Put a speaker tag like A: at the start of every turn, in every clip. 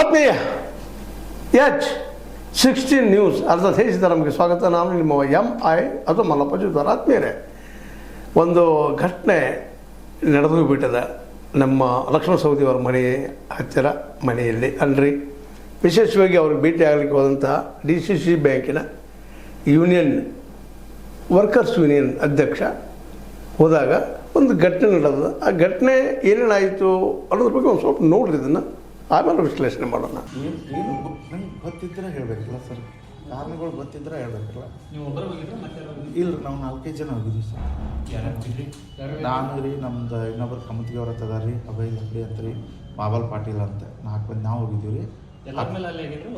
A: ಆತ್ಮೀಯ H16 news ಅರ್ಧ ದೇಶದ ನಮಗೆ ಸ್ವಾಗತ. ನಾನು ನಿಮ್ಮ MI ಅದು ಮಲ್ಲಪ್ಪ ಜುದಾರ್. ಆತ್ಮೀಯರೇ, ಒಂದು ಘಟನೆ ನಡೆದು ಬಿಟ್ಟಿದೆ ನಮ್ಮ ಲಕ್ಷ್ಮಣ ಸವದಿಯವರ ಮನೆ ಹತ್ತಿರ ಮನೆಯಲ್ಲಿ ಅಲ್ರಿ. ವಿಶೇಷವಾಗಿ ಅವ್ರಿಗೆ ಭೇಟಿ ಆಗಲಿಕ್ಕೆ ಹೋದಂಥ DCC ಬ್ಯಾಂಕಿನ ಯೂನಿಯನ್ ವರ್ಕರ್ಸ್ ಯೂನಿಯನ್ ಅಧ್ಯಕ್ಷ ಹೋದಾಗ ಒಂದು ಘಟನೆ ನಡೆದ. ಆ ಘಟನೆ ಏನೇನಾಯಿತು ಅನ್ನೋದ್ರ ಬಗ್ಗೆ ಒಂದು ಸ್ವಲ್ಪ ನೋಡ್ರಿ, ಇದನ್ನು ಆಮೇಲೆ ವಿಶ್ಲೇಷಣೆ ಮಾಡೋಣ.
B: ಏನು ನಂಗೆ ಗೊತ್ತಿದ್ರೆ ಹೇಳಬೇಕಲ್ಲ ಸರ್, ಕಾರಣಗಳು ಗೊತ್ತಿದ್ರೆ ಹೇಳಬೇಕಲ್ಲ.
C: ನೀವು ಒಬ್ಬರು ಹೋಗಿದ್ರೆ
B: ಇಲ್ಲ, ನಾವು 4-5 ಜನ ಹೋಗಿದ್ದೀವಿ ಸರ್. ನಾನು ರೀ, ನಮ್ದು ಇನ್ನೊಬ್ಬರು ಕಮತಿಗೆ ಅವ್ರ ಹತ್ತದ ರೀ, ಅಭಯ್ ಲಕ್ಡಿ ಅಂತ ರೀ, ಮಾಬಲ್ ಪಾಟೀಲ್ ಅಂತ 4 ಮಂದಿ ನಾವು ಹೋಗಿದ್ದೀವಿ ರೀ.
C: ಎಲ್ಲರ ಮೇಲೆ ಅಲ್ಲೇ ಆಗಿದ್ರು.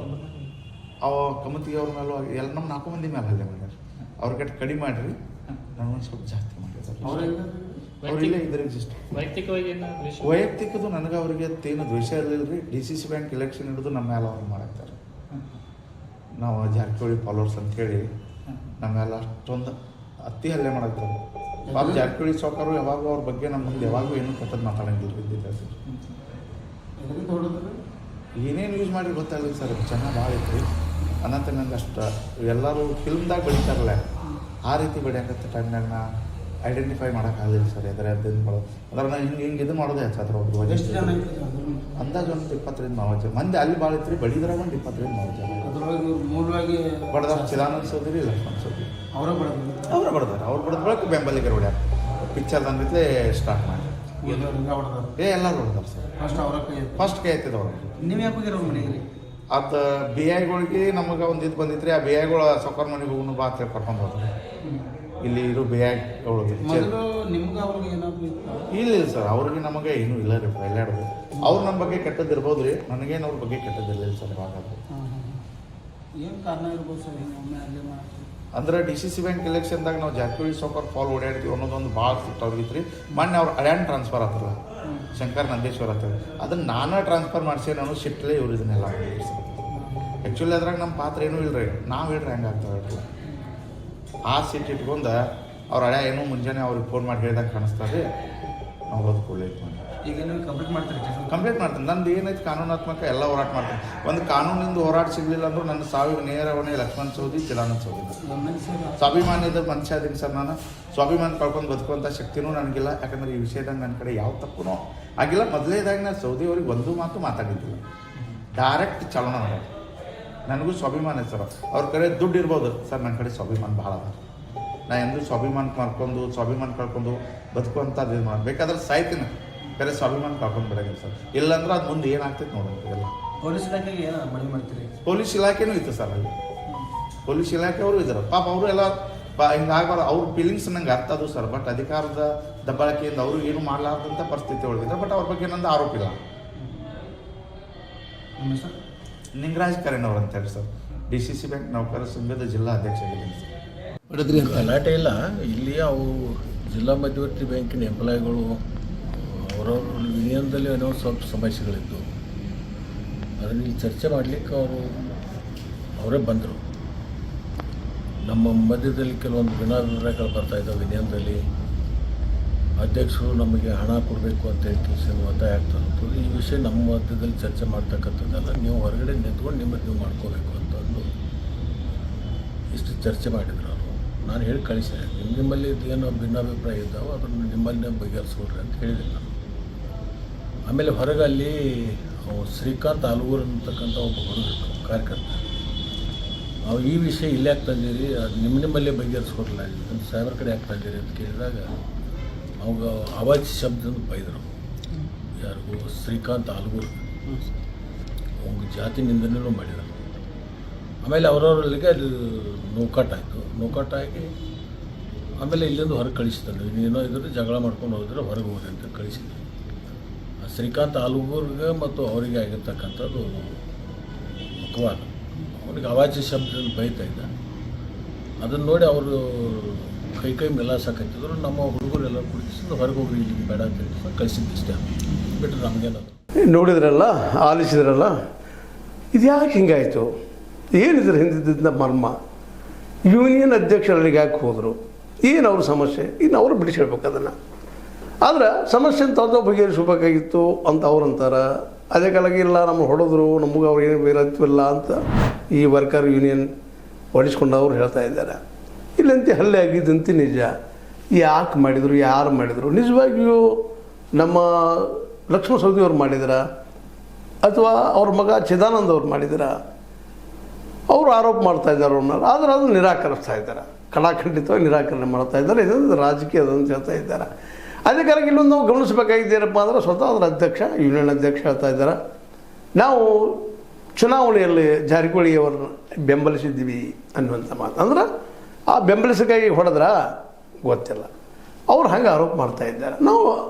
B: ಅವ ಕಮತಿಗೆ ಅವ್ರ ಮೇಲೂ ಎಲ್ಲ ನಮ್ಮ 4 ಮಂದಿ ಮೇಲೆ ಅಲ್ಲೇ ಮಾಡ್ಯಾರ. ಅವ್ರಿಗೆ ಕಡಿಮೆ ಮಾಡಿರಿ, ನನಗೊಂದು ಸ್ವಲ್ಪ ಜಾಸ್ತಿ ಮಾಡಿದ್ದಾರೆ. ಅವರಿಲ್ಲ ಇದ್ರಿಗೆ ಜಸ್ಟ್ ವೈಯಕ್ತಿಕದು ನನಗೆ ಅವ್ರಿಗೆ ಏನು ದ್ವೇಷ ಇರಲಿಲ್ಲ ರೀ. DCC ಬ್ಯಾಂಕ್ ಎಲೆಕ್ಷನ್ ಹಿಡಿದು ನಮ್ಮ ಮೇಲೆ ಅವ್ರು ಮಾಡಾಕ್ತಾರೆ. ನಾವು ಜಾರಕಿಹೊಳಿ ಫಾಲೋವರ್ಸ್ ಅಂತ ಹೇಳಿ ನಮ್ಮ ಮೇಲೆ ಅಷ್ಟೊಂದು ಅತಿ ಹಲ್ಲೆ ಮಾಡಾಕ್ತಾರೆ. ಪಾಪ ಜಾರಕಿಹೊಳಿ ಸಾವ್ಕಾರು ಯಾವಾಗೂ ಅವ್ರ ಬಗ್ಗೆ ನಮ್ಮ ಮುಂದೆ ಯಾವಾಗೂ ಏನೂ ಕೆಟ್ಟದ್ದು ಮಾತಾಡಂಗಿಲ್ಲ ಇದ್ದಿದ್ದೆ ಸರ್. ಏನೇನು ಯೂಸ್ ಮಾಡಿ ಗೊತ್ತಾಗಲಿಲ್ಲ ಸರ್. ಚೆನ್ನಾಗಿ ಭಾಳ ಐತ್ರಿ ಅನ್ನತ್ತೆ. ನಂಗೆ ಅಷ್ಟು ಎಲ್ಲರೂ ಫಿಲ್ಮ್ದಾಗ ಬೆಳಿತಾರಲ್ಲ ಆ ರೀತಿ ಬೆಳೆಯಕತ್ತ ಟೈಮ್ನಾಗ ನಾ ಐಡೆಂಟಿಫೈ ಮಾಡೋಕ್ಕಾಗಲಿಲ್ಲ ಸರ್. ಅದನ್ನು ನಾನು ಹಿಂಗೆ ಇದು ಮಾಡೋದೇ ಹೆಚ್ಚಾದ್ರೆ ಒಬ್ರು ಅಂದಾಜು ಒಂದು 20-30 ಮಂದಿ ಅಲ್ಲಿ ಭಾಳ ಇತ್ತು ರೀ. ಬಡಿದ್ರಾಗ ಒಂದು 20-30 ಬಡ್ದಾರ. ಚಿದಾನಂದ ಸೌದಿ, ಲಕ್ಷ್ಮಣ ಸೌದಿ ಅವ್ರು ಬಡ್ದ ಬಳಕ ಬೆಂಬಲಿಗರು ಹೊಡ್ಯಾರ. ಪಿಕ್ಚರ್ ಅಂದಿದ್ಲೇ ಸ್ಟಾರ್ಟ್ ಮಾಡಿ ಎಲ್ಲರೂ ಹೊಡ್ದಾರ ಸರ್. ಫಸ್ಟ್ ಕೈ ಎತ್ತಿದ ಅವ್ರು.
C: ನೀವು ಯಾಕೆ ಹೋಗಿರೋ ಮನೆಗೆ?
B: ಅದು BIಗಳಿಗೆ ನಮಗೆ ಒಂದು ಇದು ಬಂದಿತ್ತು ರೀ. ಆ BIಗಳು ಸೊಕ್ಕರ್ ಮನೆಗೆ ಹೋಗಿ ಬಾ ಅಂತ ಕರ್ಕೊಂಡು ಹೋದ್ರು. ಇಲ್ಲಿ ಇರೋ BIಗಳು ಇಲ್ಲ ಸರ್. ಅವ್ರಿಗೆ ನಮಗೆ ಏನೂ ಇಲ್ಲ ರೀ, ಎಲ್ಲಾಡೋದು. ಅವ್ರು ನಮ್ಮ ಬಗ್ಗೆ ಕೆಟ್ಟದ್ದು ಇರ್ಬೋದು ರೀ, ನನಗೇನು ಅವ್ರ ಬಗ್ಗೆ ಕೆಟ್ಟದ್ದಿರಲಿಲ್ಲ ಸರ್. ಇವಾಗ ಅಂದ್ರೆ DCC ಬ್ಯಾಂಕ್ ಎಲೆಕ್ಷನ್ದಾಗ ನಾವು ಜಾರಕಿಹೊಳಿ ಸಾವ್ಕಾರ್ ಫಾಲ್ ಓಡಾಡ್ತೀವಿ ಅನ್ನೋದೊಂದು ಭಾಳ ಸಿಟ್ಟು ಅವ್ರಿಗಿತ್ತು ರೀ. ಮೊನ್ನೆ ಅವ್ರು ಅಡ್ಯಾನ್ ಟ್ರಾನ್ಸ್ಫರ್ ಆಗ್ತಾರಲ್ಲ, ಶಂಕರ್ ನಂದೇಶ್ವರ ಆಗ್ತಾರೆ, ಅದನ್ನು ನಾನೇ ಟ್ರಾನ್ಸ್ಫರ್ ಮಾಡಿಸಿ ನಾನು ಸಿಟ್ಟಲೇ ಇವ್ರು ಇದನ್ನೆಲ್ಲ ಮಾಡಿದ್ವಿ ಸರ್. ಆ್ಯಕ್ಚುಲಿ ಅದ್ರಾಗ ನಮ್ಮ ಪಾತ್ರ ಏನೂ ಇಲ್ಲ ರೀ. ನಾವು ಹೇಳ್ರಿ ಹೆಂಗೆ ಆಗ್ತವೆ ಹೇಳ್ರಿ. ಆ ಸಿಟ್ಟು ಇಟ್ಕೊಂಡು ಅವ್ರ ಹಳೆ ಏನೋ ಮುಂಜಾನೆ ಅವ್ರಿಗೆ ಫೋನ್ ಮಾಡಿ ಹೇಳ್ದಂಗೆ ಕಾಣಿಸ್ತಾರೆ. ನಾವು ಅದು ಕೊಡ್ಲಿಕ್ಕೆ ಮಾಡಿ
C: ಈಗ ನೀವು
B: ಕಂಪ್ಲೀಟ್ ಮಾಡ್ತೀನಿ. ನಂದು ಏನೈತೆ ಕಾನೂನಾತ್ಮಕ ಎಲ್ಲ ಹೋರಾಟ ಮಾಡ್ತೀನಿ. ಒಂದು ಕಾನೂನಿಂದ ಹೋರಾಟ ಸಿಗಲಿಲ್ಲ ಅಂದರೂ ನನ್ನ ಸಾವಿಗೆ ನೇರ ಹೊಣೆ ಲಕ್ಷ್ಮಣ ಸೌದಿ, ಚಿದಾನಂದ ಸೌದಿ. ಸ್ವಾಭಿಮಾನದ ಮನುಷ್ಯ ಅದೀನಿ ಸರ್. ನಾನು ಸ್ವಾಭಿಮಾನ ಕಳ್ಕೊಂಡು ಬದುಕುವಂಥ ಶಕ್ತಿನೂ ನನಗಿಲ್ಲ. ಯಾಕಂದರೆ ಈ ವಿಷಯದಾಗ ನನ್ನ ಕಡೆ ಯಾವ ತಪ್ಪೂ ಆಗಿಲ್ಲ. ಮೊದಲೇದಾಗ ನಾನು ಸೌದಿ ಅವ್ರಿಗೆ ಒಂದು ಮಾತು ಮಾತಾಡಿದ್ದಿಲ್ಲ. ಡೈರೆಕ್ಟ್ ಚಾಲನ ಮಾಡೋದು. ನನಗೂ ಸ್ವಾಭಿಮಾನ ಸರ್. ಅವ್ರ ಕಡೆ ದುಡ್ಡು ಇರ್ಬೋದು ಸರ್, ನನ್ನ ಕಡೆ ಸ್ವಾಭಿಮಾನ ಭಾಳ ಅದ. ನಾ ಎಂದೂ ಸ್ವಾಭಿಮಾನ ಕಳ್ಕೊಂಡು ಬದುಕುವಂಥದ್ದು ಇದು ಮಾಡಿ ಬೇಕಾದ್ರೆ ಸಾಯ್ತೀನಿ. ಬೇರೆ ಸ್ವಾಭಿಮಾನ ಕಳ್ಕೊಂಡು ಬಿಡೋಂಗಿಲ್ಲ ಸರ್. ಇಲ್ಲಾಂದ್ರೆ ಅದು ಮುಂದೆ ಏನಾಗ್ತೈತೆ ನೋಡೋದು.
C: ಪೊಲೀಸ್ ಇಲಾಖೆಗೆ ಏನು ಮನೆ ಮಾಡ್ತೀರಿ?
B: ಪೊಲೀಸ್ ಇಲಾಖೆನೂ ಇತ್ತು ಸರ್. ಅಲ್ಲಿ ಪೊಲೀಸ್ ಇಲಾಖೆಯವರು ಇದ್ದಾರೆ. ಪಾಪ ಅವರು ಎಲ್ಲ ಹಿಂಗಾಗಬಾರ್ದು. ಅವ್ರ ಫೀಲಿಂಗ್ಸ್ ನಂಗೆ ಅರ್ಥ ಅದು ಸರ್. ಬಟ್ ಅಧಿಕಾರದ ದಬ್ಬಾಳಿಕೆಯಿಂದ ಅವರು ಏನು ಮಾಡಲಾರ್ದಂಥ ಪರಿಸ್ಥಿತಿ ಒಳಗಿದ್ದಾರೆ. ಬಟ್ ಅವ್ರ ಬಗ್ಗೆ ನಂದು ಆರೋಪ ಇಲ್ಲ.
C: ಸರ್
B: ನಿಂಗರಾಜ್ ಕರೆನ್ ಅವ್ರು ಅಂತೇಳಿ ಸರ್, DCC ಬ್ಯಾಂಕ್ ನೌಕರರ ಸಂಘದ ಜಿಲ್ಲಾ ಅಧ್ಯಕ್ಷ ಆಗಿದ್ದೀನಿ ಸರ್.
D: ಮಾಡಿದ್ರಿ ಗಲಾಟೆ ಇಲ್ಲ ಇಲ್ಲಿ. ಅವು ಜಿಲ್ಲಾ ಮಧ್ಯವರ್ತಿ ಬ್ಯಾಂಕಿನ ಎಂಪ್ಲಾಯಿಗಳು ಅವರವ್ರ ಯೂನಿಯನ್ದಲ್ಲಿ ಏನೋ ಸ್ವಲ್ಪ ಸಮಸ್ಯೆಗಳಿದ್ದು ಅದನ್ನು ಇಲ್ಲಿ ಚರ್ಚೆ ಮಾಡಲಿಕ್ಕೆ ಅವರೇ ಬಂದರು. ನಮ್ಮ ಮಧ್ಯದಲ್ಲಿ ಕೆಲವೊಂದು ಭಿನ್ನಾಭಿಪ್ರಾಯಗಳು ಬರ್ತಾಯಿದ್ದಾವೆ. ಯೂನಿಯನ್ದಲ್ಲಿ ಅಧ್ಯಕ್ಷರು ನಮಗೆ ಹಣ ಕೊಡಬೇಕು ಅಂತ ಹೇಳಿ ಒತ್ತಾಯ ಆಗ್ತಾಯಿತ್ತು. ಈ ವಿಷಯ ನಮ್ಮ ಮಧ್ಯದಲ್ಲಿ ಚರ್ಚೆ ಮಾಡ್ತಕ್ಕಂಥದ್ದಲ್ಲ. ನೀವು ಹೊರಗಡೆ ನಿಂತ್ಕೊಂಡು ನೀವು ಮಾಡ್ಕೋಬೇಕು ಅಂತಂದು ಇಷ್ಟು ಚರ್ಚೆ ಮಾಡಿದ್ರು ಅವರು. ನಾನು ಹೇಳಿ ಕಳಿಸಿದೆ, ನಿಮ್ಮಲ್ಲಿ ಏನೋ ಭಿನ್ನಾಭಿಪ್ರಾಯ ಇದ್ದಾವೆ ಅದನ್ನು ನಿಮ್ಮಲ್ಲಿ ಬಗೆಹರಿಸ್ಕೊಡ್ರಿ ಅಂತ ಹೇಳಿದೆ ನಾನು. ಆಮೇಲೆ ಹೊರಗೆ ಅಲ್ಲಿ ಶ್ರೀಕಾಂತ್ ಆಲೂರು ಅಂತಕ್ಕಂಥ ಒಬ್ಬ ಹುಡುಗ ಕಾರ್ಯಕರ್ತ, ನಾವು ಈ ವಿಷಯ ಇಲ್ಲೇ ಯಾಕೆ ತಂದಿರಿ, ಅದು ನಿಮ್ಮಲ್ಲೇ ಬಗೆಹರಿಸ್ಕೊಡ್ಲ ನಿಮ್ಮ ಸಾಹೇಬ್ರ ಕಡೆ ಯಾಕೆ ತಂದಿರಿ ಅಂತ ಕೇಳಿದಾಗ ಅವಾಗ ಅವಾಜ್ ಶಬ್ದದಿಂದ ಬೈದರು. ಯಾರಿಗೂ ಶ್ರೀಕಾಂತ್ ಆಲೂರು ಅವ್ನಿಗೆ ಜಾತಿ ನಿಂದನೆಯೂ ಮಾಡಿದರು. ಆಮೇಲೆ ಅವರವರಲ್ಲಿಗೆ ಅದು ನೋಕಾಟಾಗಿ ಆಮೇಲೆ ಇಲ್ಲಿಂದ ಹೊರಗೆ ಕಳಿಸಿದ್ರು. ಇನ್ನೇನೋ ಇದ್ರೆ ಜಗಳ ಮಾಡ್ಕೊಂಡು ಹೋದ್ರೆ ಹೊರಗೆ ಹೋಗಿ ಅಂತ ಕಳಿಸಿದ್ರು. ಶ್ರೀಕಾಂತ್ ಆಲೂರ್ಗೆ ಮತ್ತು ಅವರಿಗೆ ಆಗಿರ್ತಕ್ಕಂಥದ್ದು ಮುಖವಾದ. ಅವನಿಗೆ ಅವಾಜಿ ಶಬ್ದದಿಂದ ಬೈತಾ ಇದ್ದ. ಅದನ್ನು ನೋಡಿ ಅವರು ಕೈ ಮೆಲಾಸಕತ್ತಿದ್ರು. ನಮ್ಮ ಹುಡುಗರೆಲ್ಲ ಕುಡಿಸಿದ್ದು ಹೊರಗೆ ಹೋಗಿ ಇಲ್ಲಿ ಬೇಡ ಅಂತ ಕಳಿಸಿದ್ದಿಷ್ಟೇ ಬಿಟ್ಟರೆ ನಮಗೇನದು.
A: ನೋಡಿದ್ರಲ್ಲ, ಆಲಿಸಿದ್ರಲ್ಲ, ಇದು ಯಾಕೆ ಹಿಂಗಾಯಿತು, ಏನಿದ್ರೆ ಹಿಂದಿದ್ದ ಮರ್ಮ, ಯೂನಿಯನ್ ಅಧ್ಯಕ್ಷರಿಗೆ ಯಾಕೆ ಹೋದರು, ಏನು ಅವ್ರ ಸಮಸ್ಯೆ, ಇನ್ನು ಅವರು ಬಿಡಿಸಿಡ್ಬೇಕು ಅದನ್ನು. ಆದ್ರೆ ಸಮಸ್ಯೆ ತಂದು ಬಗೆಹರಿಸಬೇಕಾಗಿತ್ತು ಅಂತ ಅವ್ರಂತಾರೆ. ಅದೇ ಕಾಲಾಗಿ ಇಲ್ಲ ನಮ್ಗೆ ಹೊಡೆದ್ರು, ನಮಗೆ ಅವ್ರು ಏನು ವೀರತ್ವಿಲ್ಲ ಅಂತ ಈ ವರ್ಕರ್ ಯೂನಿಯನ್ ಹೊಡಿಸ್ಕೊಂಡವ್ರು ಹೇಳ್ತಾ ಇದ್ದಾರೆ. ಇಲ್ಲಂತೆ ಹಲ್ಲೆ ಆಗಿದ್ದಂತೆ ನಿಜ. ಯಾಕೆ ಮಾಡಿದರು, ಯಾರು ಮಾಡಿದರು? ನಿಜವಾಗಿಯೂ ನಮ್ಮ ಲಕ್ಷ್ಮಣ ಸವದಿಯವ್ರು ಮಾಡಿದ್ರ ಅಥವಾ ಅವ್ರ ಮಗ ಚಿದಾನಂದ ಅವ್ರು ಮಾಡಿದ್ರ? ಅವರು ಆರೋಪ ಮಾಡ್ತಾ ಇದ್ದಾರೆ ಅವ್ರನ್ನ, ಆದರೆ ಅದು ನಿರಾಕರಿಸ್ತಾ ಇದ್ದಾರೆ, ಕಡಾಖಂಡಿತವಾಗಿ ನಿರಾಕರಣೆ ಮಾಡ್ತಾ ಇದ್ದಾರೆ. ಇದೊಂದು ರಾಜಕೀಯದಂತ ಹೇಳ್ತಾ ಇದ್ದಾರೆ. ಅದೇ ಕಾಲಕ್ಕೆ ಇಲ್ಲೊಂದು ನಾವು ಗಮನಿಸಬೇಕಾಗಿದ್ದೇನಪ್ಪ ಅಂದರೆ ಸ್ವತಃ ಅದರ ಅಧ್ಯಕ್ಷ, ಯೂನಿಯನ್ ಅಧ್ಯಕ್ಷ ಹೇಳ್ತಾ ಇದ್ದಾರೆ, ನಾವು ಚುನಾವಣೆಯಲ್ಲಿ ಜಾರಕಿಹೊಳಿಯವ್ರನ್ನ ಬೆಂಬಲಿಸಿದ್ದೀವಿ ಅನ್ನುವಂಥ ಮಾತು. ಅಂದ್ರೆ ಆ ಬೆಂಬಲಿಸಕ್ಕಾಗಿ ಹೊಡೆದ್ರ ಗೊತ್ತಿಲ್ಲ, ಅವ್ರು ಹಂಗೆ ಆರೋಪ ಮಾಡ್ತಾ ಇದ್ದಾರೆ. ನಾವು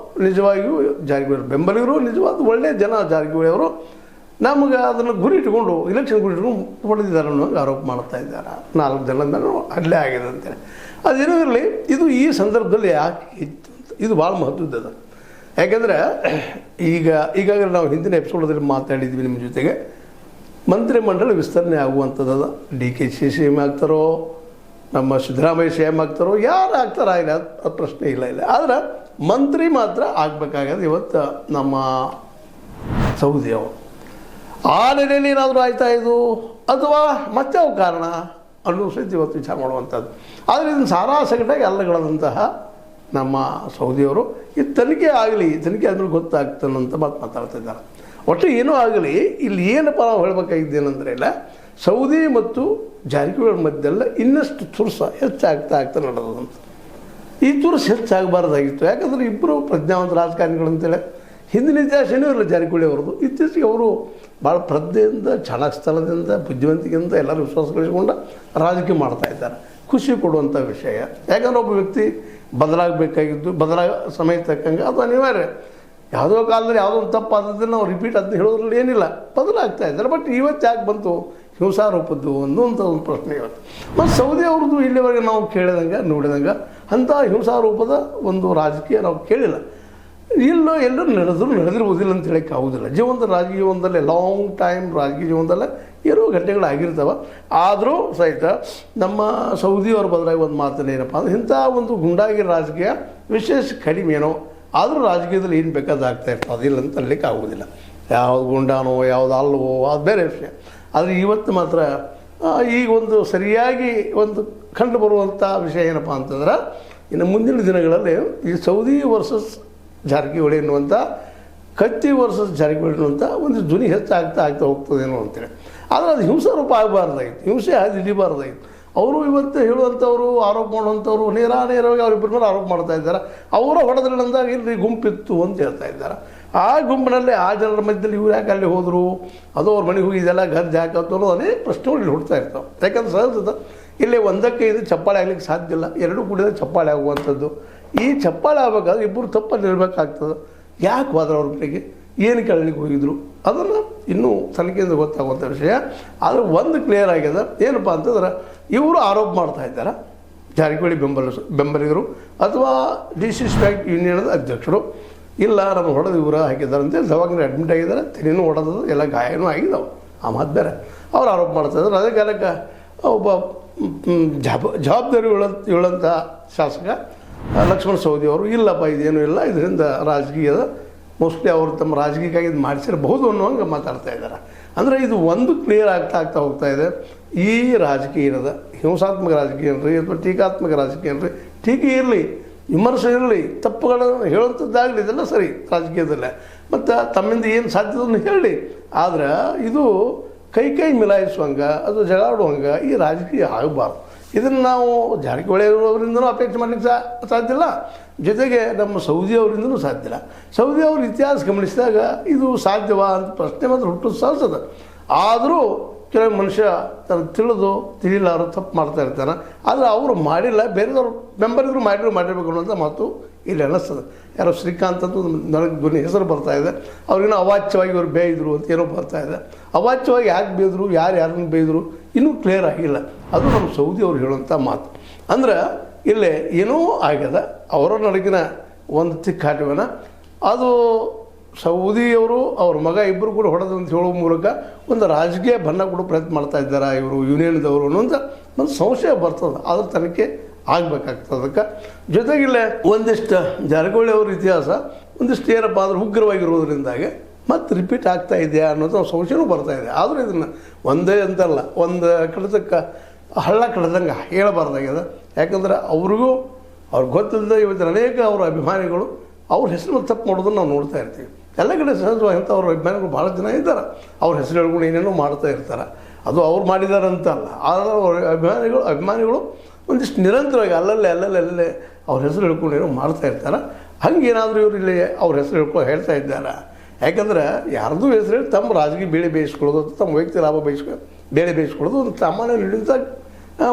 A: ನಿಜವಾಗಿಯೂ ಜಾರಕಿಹೊಳಿ ಬೆಂಬಲಿಗರು, ನಿಜವಾದ ಒಳ್ಳೆಯ ಜನ ಜಾರಕಿಹೊಳಿಯವರು, ನಮಗೆ ಅದನ್ನು ಗುರಿ ಇಟ್ಕೊಂಡು ಇಲೆಕ್ಷನ್ ಗುರಿ ಇಟ್ಕೊಂಡು ಹೊಡೆದಿದ್ದಾರೆ ಅನ್ನೋ ಆರೋಪ ಮಾಡ್ತಾ ಇದ್ದಾರೆ. 4 ಜನದ ಮೇಲೆ ಹಲ್ಲೆ ಆಗಿದೆ ಅಂತೇಳಿ. ಅದೇನೋ ಇರಲಿ, ಇದು ಈ ಸಂದರ್ಭದಲ್ಲಿ ಯಾಕೆ ಇತ್ತು ಅಂತ ಇದು ಭಾಳ ಮಹತ್ವದ. ಯಾಕೆಂದರೆ ಈಗಾಗಲೇ ನಾವು ಹಿಂದಿನ ಎಪಿಸೋಡಲ್ಲಿ ಮಾತಾಡಿದ್ವಿ ನಿಮ್ಮ ಜೊತೆಗೆ, ಮಂತ್ರಿಮಂಡಲ ವಿಸ್ತರಣೆ ಆಗುವಂಥದ್ದು. DK ಸಿ ಎಮ್ ಆಗ್ತಾರೋ, ನಮ್ಮ ಸಿದ್ದರಾಮಯ್ಯ ಸಿ ಎಮ್ ಆಗ್ತಾರೋ, ಯಾರು ಆಗ್ತಾರೋ ಇಲ್ಲ, ಅದು ಪ್ರಶ್ನೆ ಇಲ್ಲ. ಆದರೆ ಮಂತ್ರಿ ಮಾತ್ರ ಆಗಬೇಕಾಗದು ಇವತ್ತು ನಮ್ಮ ಸೌದಿ ಅವರು. ಆ ನೆಲೆಯಲ್ಲಿ ಏನಾದರೂ ಆಯ್ತಾ ಇದು, ಅಥವಾ ಮತ್ತೆ ಅವು ಕಾರಣ ಅನ್ನೋ ಸಹಿತ ಇವತ್ತು ವಿಚಾರ ಮಾಡುವಂಥದ್ದು. ಆದರೆ ಇದನ್ನು ಸಾರಾ ಸಗಟಾಗಿ ಅಲ್ಲಗಳದಂತಹ ನಮ್ಮ ಸೌದಿಯವರು ಈ ತನಿಖೆ ಆಗಲಿ, ತನಿಖೆ ಆದಮೇಲೆ ಗೊತ್ತಾಗ್ತಾನಂತ ಮಾತಾಡ್ತಾ ಇದ್ದಾರೆ. ಒಟ್ಟು ಏನೂ ಆಗಲಿ, ಇಲ್ಲಿ ಏನಪ್ಪ ನಾವು ಹೇಳಬೇಕಾಗಿದ್ದೇನೆಂದರೆ ಇಲ್ಲ, ಸೌದಿ ಮತ್ತು ಜಾರಕಿಹೊಳಿ ಮಧ್ಯೆಲ್ಲ ಇನ್ನಷ್ಟು ತುರ್ಸ ಹೆಚ್ಚಾಗ್ತಾ ನಡೆದಂತ. ಈ ತುರ್ಸು ಹೆಚ್ಚಾಗಬಾರ್ದಾಗಿತ್ತು. ಯಾಕಂದರೆ ಇಬ್ಬರು ಪ್ರಜ್ಞಾವಂತ ರಾಜಕಾರಣಿಗಳಂತೇಳಿ ಹಿಂದಿನ ಇತಿಹಾಸನೂ ಇಲ್ಲ ಜಾರಕಿಹೊಳಿ ಅವ್ರದ್ದು. ಇತ್ತೀಚೆಗೆ ಅವರು ಭಾಳ ಪ್ರಜ್ಞೆಯಿಂದ, ಚಾಣಾಕ್ಷತನದಿಂದ, ಬುದ್ಧಿವಂತಿಕೆಯಿಂದ ಎಲ್ಲರೂ ವಿಶ್ವಾಸ ಗಳಿಸಿಕೊಂಡು ರಾಜಕೀಯ ಮಾಡ್ತಾ ಇದ್ದಾರೆ. ಖುಷಿ ಕೊಡುವಂಥ ವಿಷಯ. ಯಾಕಂದ್ರೆ ಒಬ್ಬ ವ್ಯಕ್ತಿ ಬದಲಾಗಬೇಕಾಗಿದ್ದು, ಸಮಯ ತಕ್ಕಂಗೆ ಅದು ಅನಿವಾರ್ಯ. ಯಾವುದೋ ಕಾಲದಲ್ಲಿ ಯಾವುದೋ ಒಂದು ತಪ್ಪು ಆದದ್ದನ್ನು ನಾವು ರಿಪೀಟ್ ಅದನ್ನ ಹೇಳೋದ್ರಲ್ಲಿ ಏನಿಲ್ಲ, ಬದಲಾಗ್ತಾ ಇದ್ದಾರೆ. ಬಟ್ ಇವತ್ತು ಯಾಕೆ ಬಂತು ಹಿಂಸಾರೋಪದ್ದು ಅನ್ನುವಂಥ ಒಂದು ಪ್ರಶ್ನೆ ಇವತ್ತು. ಮತ್ತು ಸೌದಿ ಅವ್ರದ್ದು ಇಲ್ಲಿವರೆಗೆ ನಾವು ಕೇಳಿದಂಗೆ ನೋಡಿದಂಗೆ ಅಂಥ ಹಿಂಸಾರೋಪದ ಒಂದು ರಾಜಕೀಯ ನಾವು ಕೇಳಿಲ್ಲ. ಎಲ್ಲರೂ ನಡೆದಿರ್ಬೋದಿಲ್ಲ ಅಂತ ಹೇಳಕ್ಕೆ ಆಗೋದಿಲ್ಲ. ರಾಜಕೀಯ ಜೀವನದಲ್ಲೇ ಲಾಂಗ್ ಟೈಮ್ ರಾಜಕೀಯ ಜೀವನದಲ್ಲೇ ಏನೋ ಘಟನೆಗಳಾಗಿರ್ತವೆ. ಆದರೂ ಸಹಿತ ನಮ್ಮ ಸೌದಿಯವ್ರ ಬದಲಾಗಿ ಒಂದು ಮಾತನ್ನ ಏನಪ್ಪ ಅಂದರೆ, ಇಂಥ ಒಂದು ಗುಂಡಾಗಿ ರಾಜಕೀಯ ವಿಶೇಷ ಕಡಿಮೆನೋ, ಆದರೂ ರಾಜಕೀಯದಲ್ಲಿ ಏನು ಬೇಕಾದಾಗ್ತಾ ಇರ್ತದೆ, ಅದಿಲ್ಲ ಅಂತ ಅನ್ಲಿಕ್ಕೆ ಆಗೋದಿಲ್ಲ. ಯಾವ್ದು ಗುಂಡಾನೋ ಯಾವ್ದು ಅಲ್ವೋ ಅದು ಬೇರೆ ವಿಷಯ. ಆದರೆ ಇವತ್ತು ಮಾತ್ರ ಈಗ ಒಂದು ಸರಿಯಾಗಿ ಒಂದು ಕಂಡು ಬರುವಂಥ ವಿಷಯ ಏನಪ್ಪ ಅಂತಂದ್ರೆ, ಇನ್ನು ಮುಂದಿನ ದಿನಗಳಲ್ಲಿ ಈ ಸೌದಿ ವರ್ಸಸ್ ಜಾರಕಿಹೊಳಿ ಎನ್ನುವಂಥ, ಕತ್ತಿ ವರ್ಸಸ್ ಜಾರಕಿಹೊಳಿ ಎನ್ನುವಂಥ ಒಂದು ಧ್ವನಿ ಹೆಚ್ಚಾಗ್ತಾ ಹೋಗ್ತದೇನೋ ಅಂತೇಳಿ. ಆದರೆ ಅದು ಹಿಂಸಾರೂಪ ಆಗಬಾರ್ದಾಗಿತ್ತು, ಹಿಂಸೆ ಅದು ಹಿಡಿಬಾರ್ದಾಗಿತ್ತು. ಅವರು ಇವತ್ತು ಹೇಳುವಂಥವ್ರು, ಆರೋಪ ಮಾಡುವಂಥವ್ರು ನೇರವಾಗಿ ಅವರಿಬ್ಬರ ಮೇಲೆ ಆರೋಪ ಮಾಡ್ತಾ ಇದ್ದಾರೆ. ಅವರ ಹೊಡೆದ್ರಂದಾಗ ಇಲ್ಲಿ ಗುಂಪಿತ್ತು ಅಂತ ಹೇಳ್ತಾ ಇದ್ದಾರೆ. ಆ ಗುಂಪಿನಲ್ಲಿ ಆ ಜನರ ಮಧ್ಯದಲ್ಲಿ ಇವ್ರು ಯಾಕೆ ಅಲ್ಲಿ ಹೋದರು, ಅದು ಅವ್ರ ಮನೆಗೆ ಹೋಗಿ ಇದೆಲ್ಲ ಗರ್ಜ್ ಹಾಕತ್ತು ಅನ್ನೋದು ಅನೇಕ ಪ್ರಶ್ನೆಗಳು ಇಲ್ಲಿ ಹುಡ್ತಾ ಇರ್ತಾವೆ. ಯಾಕಂದ್ರೆ ಸಹಜದ ಇಲ್ಲಿ ಒಂದಕ್ಕೆ ಇದು ಚಪ್ಪಾಳೆ ಆಗ್ಲಿಕ್ಕೆ ಸಾಧ್ಯ ಇಲ್ಲ, ಎರಡೂ ಕೂಡಿದ ಚಪ್ಪಾಳೆ ಆಗುವಂಥದ್ದು. ಈ ಚಪ್ಪಾಳೆ ಆಗಬೇಕಾದ್ರೆ ಇಬ್ಬರು ತಪ್ಪಲ್ಲಿ ಇರಬೇಕಾಗ್ತದೆ. ಯಾಕೆ ಹೋದ್ರೆ ಅವ್ರ ಕಡೆಗೆ, ಏನು ಕೇಳಲಿಕ್ಕೆ ಹೋಗಿದ್ರು, ಅದನ್ನು ಇನ್ನೂ ತನಿಖೆಯಿಂದ ಗೊತ್ತಾಗುವಂಥ ವಿಷಯ. ಆದರೆ ಒಂದು ಕ್ಲಿಯರ್ ಆಗಿದೆ, ಏನಪ್ಪ ಅಂತಂದ್ರೆ ಇವರು ಆರೋಪ ಮಾಡ್ತಾ ಇದ್ದಾರೆ, ಜಾರಕಿಹೊಳಿ ಬೆಂಬಲಿಗರು ಅಥವಾ DCC ಬ್ಯಾಂಕ್ ಯೂನಿಯನ್ದ ಅಧ್ಯಕ್ಷರು, ಇಲ್ಲ ನಮ್ಮ ಹೊಡೆದು ಇವರು ಹಾಕಿದ್ದಾರೆ ಅಂತೇಳಿ ದವಾಖಾನೆ ಅಡ್ಮಿಟ್ ಆಗಿದ್ದಾರೆ, ತೆನೆನೂ ಹೊಡೆದು ಎಲ್ಲ ಗಾಯನೂ ಆಗಿದ್ದಾವೆ. ಆ ಮಾತು ಬೇರೆ. ಅವ್ರು ಆರೋಪ ಮಾಡ್ತಾ ಇದ್ದಾರೆ. ಅದೇ ಕಾಲಕ್ಕೆ ಒಬ್ಬ ಜವಾಬ್ದಾರಿ ಹೇಳಂಥ ಶಾಸಕ ಲಕ್ಷ್ಮಣ ಸವದಿ ಅವರು, ಇಲ್ಲಪ್ಪ ಇದೇನೂ ಇಲ್ಲ, ಇದರಿಂದ ರಾಜಕೀಯದ ಮೋಸ್ಟ್ಲಿ ಅವರು ತಮ್ಮ ರಾಜಕೀಯಕ್ಕಾಗಿ ಇದು ಮಾಡಿಸಿರಬಹುದು ಅನ್ನೋಂಗೆ ಮಾತಾಡ್ತಾ ಇದ್ದಾರೆ. ಅಂದರೆ ಇದು ಒಂದು ಕ್ಲಿಯರ್ ಆಗ್ತಾ ಹೋಗ್ತಾ ಇದೆ. ಈ ರಾಜಕೀಯ ಇರೋದ ಹಿಂಸಾತ್ಮಕ ರಾಜಕೀಯ ಅನ್ರಿ ಅಥವಾ ಟೀಕಾತ್ಮಕ ರಾಜಕೀಯ ಅನ್ರಿ, ಟೀಕೆ ಇರಲಿ, ವಿಮರ್ಶೆ ಇರಲಿ, ತಪ್ಪುಗಳನ್ನು ಹೇಳುವಂಥದ್ದಾಗಲಿ, ಇದೆಲ್ಲ ಸರಿ ರಾಜಕೀಯದಲ್ಲೇ. ಮತ್ತು ತಮ್ಮಿಂದ ಏನು ಸಾಧ್ಯದನ್ನು ಹೇಳಿ. ಆದರೆ ಇದು ಕೈ ಮಿಲಾಯಿಸುವಂಗೆ, ಅದು ಜಗಾಡುವಂಗೆ ಈ ರಾಜಕೀಯ ಆಗಬಾರ್ದು. ಇದನ್ನು ನಾವು ಜಾರಕಿಹೊಳಿ ಅವರಿಂದನೂ ಅಪೇಕ್ಷೆ ಮಾಡಲಿಕ್ಕೆ ಸಾಧ್ಯ ಇಲ್ಲ, ಜೊತೆಗೆ ನಮ್ಮ ಸೌದಿ ಅವರಿಂದನೂ ಸಾಧ್ಯ ಇಲ್ಲ. ಸೌದಿ ಅವ್ರ ಇತಿಹಾಸ ಗಮನಿಸಿದಾಗ ಇದು ಸಾಧ್ಯವಾ ಅಂತ ಪ್ರಶ್ನೆ ಮಾತ್ರ ಹುಟ್ಟೋದು ಸಹಜದ. ಆದರೂ ಕೆಲವು ಮನುಷ್ಯ ತನ್ನ ತಿಳಿಲಾರು ತಪ್ಪು ಮಾಡ್ತಾ ಇರ್ತಾನೆ. ಆದರೆ ಅವರು ಮಾಡಿಲ್ಲ, ಬೇರೆದವ್ರು ಬೆಂಬಲಿಗರು ಮಾಡಿರಬೇಕು ಅನ್ನೋಂಥ ಮಾತು ಇಲ್ಲಿ ಅನ್ನಿಸ್ತದೆ. ಯಾರೋ ಶ್ರೀಕಾಂತ್ ಅಂತ ನನಗೆ ಧ್ವನಿ ಹೆಸರು ಬರ್ತಾಯಿದೆ, ಅವ್ರಿಗೇನೋ ಅವಾಚ್ಯವಾಗಿ ಇವರು ಬೇಯಿದ್ರು ಅಂತ ಏನೋ ಬರ್ತಾಯಿದೆ. ಅವಾಚ್ಯವಾಗಿ ಯಾಕೆ ಬೇಯಿದ್ರು, ಯಾರನ್ನು ಬೇಯಿದ್ರು ಇನ್ನೂ ಕ್ಲಿಯರ್ ಆಗಿಲ್ಲ. ಅದು ನಮ್ಮ ಸೌದಿ ಅವ್ರು ಹೇಳುವಂಥ ಮಾತು. ಅಂದ್ರೆ ಇಲ್ಲೇ ಏನೋ ಆಗ್ಯದ, ಅವರ ನಡುಗಿನ ಒಂದು ತಿಕ್ಕಾಟವನ ಅದು ಸೌದಿಯವರು ಅವ್ರ ಮಗ ಇಬ್ಬರು ಕೂಡ ಹೊಡೆದಂತ ಹೇಳುವ ಮೂಲಕ ಒಂದು ರಾಜಕೀಯ ಬಣ್ಣ ಕೊಡೋ ಪ್ರಯತ್ನ ಮಾಡ್ತಾ ಇದ್ದಾರೆ ಇವರು ಯೂನಿಯನ್ದವರು ಅನ್ನೋಂಥ ಒಂದು ಸಂಶಯ ಬರ್ತದೆ. ಅದ್ರ ತನಿಖೆ ಆಗಬೇಕಾಗ್ತದೆ. ಅದಕ್ಕೆ ಜೊತೆಗಿಲ್ಲೇ ಒಂದಿಷ್ಟು ಜಾರಕಿಹೊಳಿ ಅವ್ರ ಇತಿಹಾಸ ಒಂದಿಷ್ಟು ಏನಪ್ಪ ಅಂದ್ರೆ ಉಗ್ರವಾಗಿರೋದ್ರಿಂದಾಗೆ ಮತ್ತು ರಿಪೀಟ್ ಆಗ್ತಾ ಇದೆಯಾ ಅನ್ನೋದು ಸಂಶಯನೂ ಬರ್ತಾ ಇದೆ. ಆದರೂ ಇದನ್ನು ಒಂದೇ ಅಂತಲ್ಲ, ಒಂದು ಕಡತಕ್ಕೆ ಹಳ್ಳ ಕಡ್ದಂಗೆ ಹೇಳಬಾರ್ದಾಗ್ಯದ. ಯಾಕಂದ್ರೆ ಅವ್ರಿಗೂ ಅವ್ರಿಗೆ ಗೊತ್ತಿಲ್ಲದೆ ಇವತ್ತಿನ ಅನೇಕ ಅವರ ಅಭಿಮಾನಿಗಳು ಅವ್ರ ಹೆಸರು ತಪ್ಪು ಮಾಡೋದನ್ನು ನಾವು ನೋಡ್ತಾ ಇರ್ತೀವಿ. ಎಲ್ಲ ಕಡೆ ಸಹಜವಾಗಿ ಅಂತ ಅವ್ರ ಅಭಿಮಾನಿಗಳು ಭಾಳ ಜನ ಇದ್ದಾರೆ, ಅವ್ರ ಹೆಸರು ಹೇಳ್ಕೊಂಡು ಏನೇನೋ ಮಾಡ್ತಾ ಇರ್ತಾರೆ. ಅದು ಅವ್ರು ಮಾಡಿದ್ದಾರೆ ಅಂತ ಅಲ್ಲ, ಆದರೆ ಅವ್ರ ಅಭಿಮಾನಿಗಳು ಒಂದಿಷ್ಟು ನಿರಂತರವಾಗಿ ಅಲ್ಲಲ್ಲೇ ಅವ್ರ ಹೆಸರು ಹೇಳ್ಕೊಂಡು ಏನೋ ಮಾಡ್ತಾ ಇರ್ತಾರೆ. ಹಂಗೇನಾದರೂ ಇವರು ಇಲ್ಲಿ ಅವ್ರ ಹೆಸರು ಹೇಳ್ತಾ ಇದ್ದಾರೆ. ಯಾಕಂದ್ರೆ ಯಾರ್ದು ಹೆಸರು ಹೇಳಿ ತಮ್ಮ ರಾಜಕೀಯ ಬೇಳೆ ಬೇಯಿಸ್ಕೊಳ್ಳೋದು, ತಮ್ಮ ವೈಯಕ್ತಿಕ ಲಾಭ ಬೇಳೆ ಬೇಯಿಸ್ಕೊಳ್ಳೋದು ಒಂದು ಸಾಮಾನ್ಯ ನಡೆಯುವಂಥ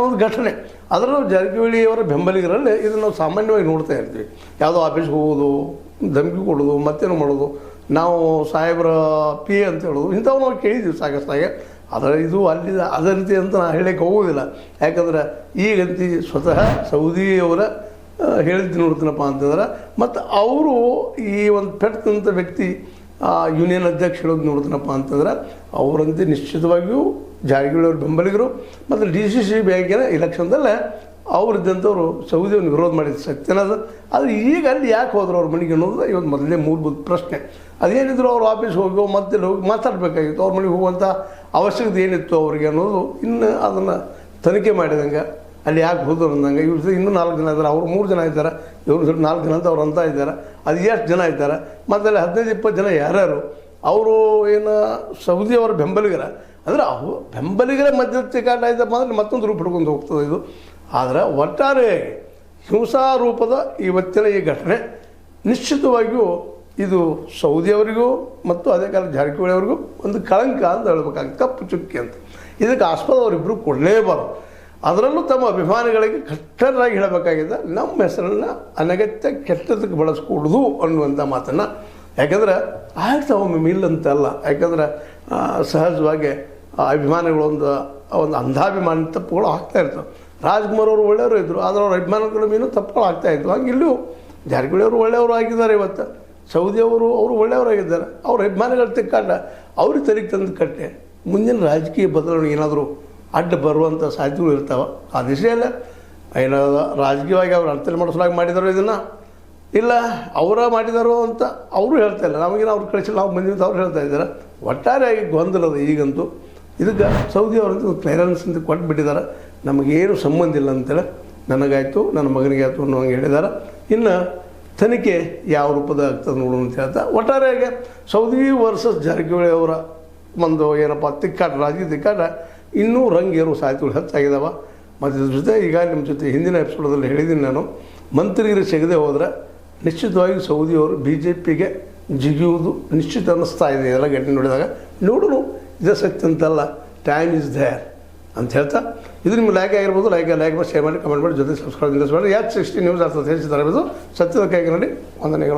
A: ಒಂದು ಘಟನೆ. ಅದರಲ್ಲೂ ಜಾರಕಿಹೊಳಿಯವರ ಬೆಂಬಲಿಗರಲ್ಲಿ ಇದನ್ನು ನಾವು ಸಾಮಾನ್ಯವಾಗಿ ನೋಡ್ತಾ ಇರ್ತೀವಿ. ಯಾವುದೋ ಆಫೀಸ್ಗೆ ಹೋಗೋದು, ಧಮಕಿ ಕೊಡೋದು, ಮತ್ತೇನು ಮಾಡೋದು, ನಾವು ಸಾಹೇಬ್ರ ಪಿ ಎ ಅಂತ ಹೇಳೋದು, ಇಂಥವು ನಾವು ಕೇಳಿದ್ದೀವಿ ಸಾಕಷ್ಟಾಗೆ. ಆದರೆ ಇದು ಅಲ್ಲಿ ಅದೇ ರೀತಿ ಅಂತ ನಾನು ಹೇಳೋಕ್ಕೆ ಹೋಗೋದಿಲ್ಲ. ಯಾಕಂದ್ರೆ ಈಗಂತಿ ಸ್ವತಃ ಸೌದಿಯವರ ಹೇಳಿದ್ದು ನೋಡ್ತೀನಪ್ಪ ಅಂತಂದ್ರೆ, ಮತ್ತು ಅವರು ಈ ಒಂದು ಪೆಟ್ಟಂಥ ವ್ಯಕ್ತಿ ಯೂನಿಯನ್ ಅಧ್ಯಕ್ಷ ಹೇಳೋದು ನೋಡ್ತೀನಪ್ಪ ಅಂತಂದ್ರೆ, ಅವರಂತೆ ನಿಶ್ಚಿತವಾಗಿಯೂ ಜಾರಕಿಹೊಳಿಯವ್ರ ಬೆಂಬಲಿಗರು ಮತ್ತು DCC ಬ್ಯಾಂಕಿನ ಇಲೆಕ್ಷನ್ದಲ್ಲೇ ಅವರಿದ್ದಂಥವ್ರು ಸೌದಿಯನ್ನು ವಿರೋಧ ಮಾಡಿದ್ದು ಸತ್ಯನದು. ಆದರೆ ಈಗ ಅಲ್ಲಿ ಯಾಕೆ ಹೋದ್ರು ಅವ್ರ ಮನೆಗೆ ಅನ್ನೋದು ಇವತ್ತು ಮೊದಲನೇ ಮೂಲಭೂತ ಪ್ರಶ್ನೆ. ಅದೇನಿದ್ರು ಅವ್ರು ಆಫೀಸ್ ಹೋಗಿ ಮತ್ತೆ ಹೋಗಿ ಮಾತಾಡಬೇಕಾಗಿತ್ತು, ಅವ್ರ ಮನೆಗೆ ಹೋಗುವಂಥ ಅವಶ್ಯಕತೆ ಏನಿತ್ತು ಅವ್ರಿಗೆ ಅನ್ನೋದು ಇನ್ನು ಅದನ್ನು ತನಿಖೆ ಮಾಡಿದಂಗೆ ಅಲ್ಲಿ ಯಾಕೆ ಹೋದ್ರು ಅಂದಂಗೆ. ಇವ್ರ ಇನ್ನೂ 4 ಜನ ಇದ್ದಾರೆ, ಅವ್ರು 3 ಜನ ಇದ್ದಾರೆ, ಇವ್ರು 4 ಜನ ಅಂತ ಅವ್ರು ಅಂತ ಇದ್ದಾರೆ. ಅದು ಎಷ್ಟು ಜನ ಇದ್ದಾರೆ, ಮತ್ತು ಅಲ್ಲಿ 15-20 ಜನ ಯಾರ್ಯಾರು ಅವರು ಏನು ಸೌದಿಯವರ ಬೆಂಬಲಿಗರ, ಅಂದರೆ ಅವು ಬೆಂಬಲಿಗರ ಮಧ್ಯಸ್ಥಿ ಕಾಟ ಆಯ್ತಪ್ಪ ಅಂದರೆ ಮತ್ತೊಂದು ರೂಪ ಹಿಡ್ಕೊಂಡು ಹೋಗ್ತದೆ ಇದು. ಆದರೆ ಒಟ್ಟಾರೆಯಾಗಿ ಹಿಂಸಾ ರೂಪದ ಇವತ್ತಿನ ಈ ಘಟನೆ ನಿಶ್ಚಿತವಾಗಿಯೂ ಇದು ಸೌದಿಯವರಿಗೂ ಮತ್ತು ಅದೇ ಕಾಲ ಜಾರಕಿಹೊಳಿಯವರಿಗೂ ಒಂದು ಕಳಂಕ ಅಂತ ಹೇಳ್ಬೇಕಾಗ್ತದೆ, ಕಪ್ಪು ಚುಕ್ಕಿ ಅಂತ. ಇದಕ್ಕೆ ಆಸ್ಪದ ಅವರಿಬ್ಬರು ಕೊಡಲೇಬಾರ್ದು. ಅದರಲ್ಲೂ ತಮ್ಮ ಅಭಿಮಾನಿಗಳಿಗೆ ಕಟ್ಟರಾಗಿ ಹೇಳಬೇಕಾಗಿದೆ, ನಮ್ಮ ಹೆಸರನ್ನು ಅನಗತ್ಯ ಕೆಟ್ಟದಕ್ಕೆ ಬಳಸ್ಕೊಡೋದು ಅನ್ನುವಂಥ ಮಾತನ್ನು. ಯಾಕಂದ್ರೆ ಆಯ್ತು ಒಮ್ಮೆ ಮಿಲ್ಲಂತಲ್ಲ, ಯಾಕಂದ್ರೆ ಸಹಜವಾಗಿ ಅಭಿಮಾನಿಗಳು ಒಂದು ಅಂಧಾಭಿಮಾನಿ ತಪ್ಪುಗಳು ಆಗ್ತಾಯಿರ್ತವೆ. ರಾಜ್ಕುಮಾರ್ ಅವರು ಒಳ್ಳೆಯವರು ಇದ್ದರು, ಆದರೆ ಅವ್ರ ಅಭಿಮಾನಿಗಳ ಮೀನು ತಪ್ಪುಗಳು ಆಗ್ತಾಯಿದ್ವು. ಹಾಗೆ ಇಲ್ಲೂ ಜಾರಕಿಹೊಳಿಯವರು ಒಳ್ಳೆಯವರು ಆಗಿದ್ದಾರೆ, ಇವತ್ತು ಸೌದಿಯವರು ಅವರು ಒಳ್ಳೆಯವರಾಗಿದ್ದಾರೆ. ಅವ್ರ ಅಭಿಮಾನಿಗಳ ತಿಕ್ಕಾಟ ಅವ್ರಿಗೆ ತಲೆಗೆ ತಂದು ಕಟ್ಟೆ ಮುಂದಿನ ರಾಜಕೀಯ ಬದಲಾವಣೆ ಏನಾದರೂ ಅಡ್ಡ ಬರುವಂಥ ಸಾಧ್ಯತೆಗಳು ಇರ್ತಾವೆ. ಆ ದಿಶೆಯಲ್ಲ ಏನಾದ ರಾಜಕೀಯವಾಗಿ ಅವ್ರು ಅರ್ಥದಲ್ಲಿ ಮಾಡಿಸಲಾಗಿ ಮಾಡಿದಾರೋ ಇದನ್ನು, ಇಲ್ಲ ಅವರ ಮಾಡಿದಾರೋ ಅಂತ ಅವರು ಹೇಳ್ತಾ ಇಲ್ಲ, ನಮಗೇನು ಅವ್ರು ಕಳಿಸಿ ನಾವು ಬಂದಿವಿ ಅಂತ ಅವ್ರು ಹೇಳ್ತಾ ಇದ್ದಾರೆ. ಒಟ್ಟಾರೆಯಾಗಿ ಗೊಂದಲದ ಈಗಂತೂ ಇದಕ್ಕೆ ಸೌದಿಯವರಂತೂ ಕ್ಲಿಯರೆನ್ಸ್ ಅಂತ ಕೊಟ್ಬಿಟ್ಟಿದ್ದಾರೆ, ನಮಗೇನು ಸಂಬಂಧ ಇಲ್ಲ ಅಂತೇಳಿ, ನನಗಾಯಿತು ನನ್ನ ಮಗನಿಗೆ ಆಯಿತು ಅನ್ನೋ ಹಂಗೆ ಹೇಳಿದ್ದಾರೆ. ಇನ್ನು ತನಿಖೆ ಯಾವ ರೂಪದ ಆಗ್ತದೆ ನೋಡು ಅಂತ ಹೇಳ್ತಾ ಒಟ್ಟಾರೆಯಾಗಿ ಸೌದಿ ವರ್ಸಸ್ ಜಾರಕಿಹೊಳಿ ಅವರ ಒಂದು ಏನಪ್ಪ ತಿಕ್ಕಾಟ, ರಾಜಕೀಯ ತಿಕ್ಕಾಟ ಇನ್ನೂ ರಂಗೇರೋ ಸಾಧ್ಯತೆಗಳು ಹೆಚ್ಚಾಗಿದ್ದಾವೆ. ಮತ್ತು ಇದ್ರ ಜೊತೆ ಈಗ ನಿಮ್ಮ ಜೊತೆ ಹಿಂದಿನ ಎಪಿಸೋಡಲ್ಲಿ ಹೇಳಿದ್ದೀನಿ ನಾನು, ಮಂತ್ರಿಗಿರಿ ಸಿಗದೆ ಹೋದರೆ ನಿಶ್ಚಿತವಾಗಿ ಸೌದಿಯವರು BJPಗೆ ಜಿಗಿಯುವುದು ನಿಶ್ಚಿತ ಅನ್ನಿಸ್ತಾ ಇದೆ. ಎಲ್ಲ ಘಟನೆ ನೋಡಿದಾಗ ನೋಡೋಣ, ಇದೇ ಸತ್ಯ ಅಂತಲ್ಲ, ಟೈಮ್ ಇಸ್ ದೇರ್ ಅಂತ ಹೇಳ್ತಾ ಇದು ನಿಮ್ಗೆ ಲೈಕ್ ಆಗಿರ್ಬೋದು. ಲೈಕ್ ಮಾಡಿ, ಶೇರ್ ಮಾಡಿ, ಕಮೆಂಟ್ ಮಾಡಿ, ಜೊತೆ ಸಬ್ಸ್ಕ್ರೈಬ್ ಮಾಡಿ. ಯಾಕೆ 60 ನ್ಯೂಸ್ ಅರ್ಥ ತಿಳಿಸಿದ್ದಾರೆ, ಸತ್ಯದ ಕೈಗೆ ನೋಡಿ ವಂದನೆಗಳು.